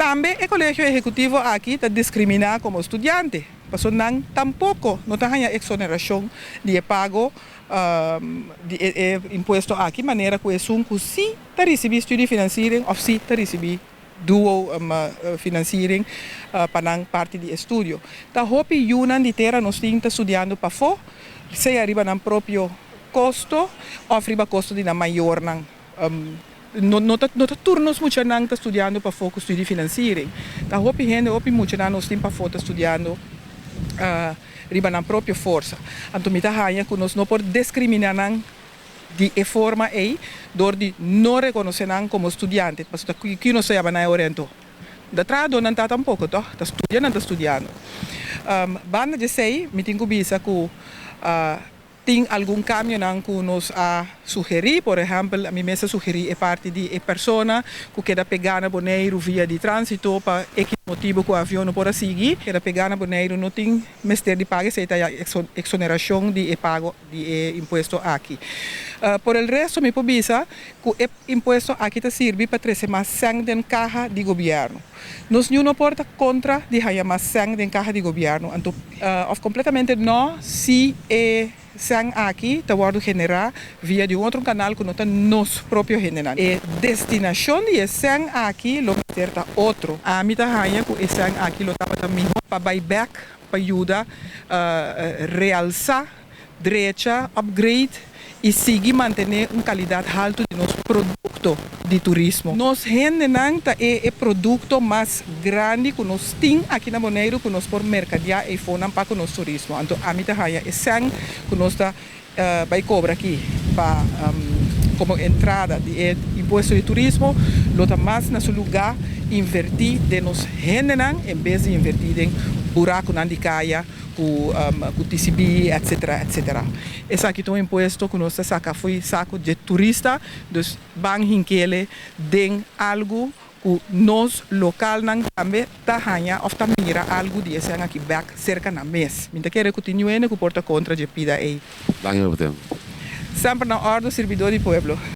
Também o colégio executivo aqui está discriminar como estudante. Passou não tampouco não tem exoneração de pago de imposto aqui, maneira que é um que se está recebendo estudo financeiro ou se está recebendo duo financiering para parte de estudo. Tá hopi yunan de terra nós está estudando para fora, se arriba no próprio custo, ou arriba custo de na maior não turnos muito não está estudando para fora estudo financeiro. Tá hopi gente hopi muito não nós para fora estudando riba na própria força. Então me tá hanya que nós não pode discriminar de forma aí, door de não reconhecer como estudante, mas que não se na oriento. Da trado não está tampouco, tá? Está estudando. Banda de sei, me tenho visa que tem algum caminho que nos sugerir, por exemplo, a minha mesa sugerir é parte de pessoa que quer pegar na boneiro via de trânsito para que motivo que o avião não pode seguir, quer pegar na boneiro não tem mestre de pago, se tem exoneração de pago de imposto aqui. Por el resto, me pubisa que o imposto aqui está serve para trazer mais sangue de caixa de governo. Nós não porta contra de ganhar mais sangue de caixa de governo, então, of completamente não se sang aqui está sendo generado via de outro canal que não está nos próprio generando. A destinação de sang aqui lo está outro. A mim está ganha que sang aqui lo está para mim para buyback, para ajudar realçar, direita, upgrade e seguir manter uma qualidade alta de nosso produto de turismo. Nós rendemos é o produto mais grande que nós temos aqui na Bonaire, que nós podemos mercadear e fazer para o nosso turismo. Então, a mim é sangue que nós vai cobrar aqui para como entrada de imposto de turismo, lota mais no lugar invertir de nos rendemos em vez de invertir em buraco na caia, com TCB, etc, etc. Esse aqui é um imposto que nós saca foi saco de turista, dus bang hinkele den algo que nós local não também tá hanha ou tá mira algo de esse aqui back cerca na mês. Minta quer continuar que porta contra de pida aí. Lang je op hem? Sempre na ordem servidor do povo.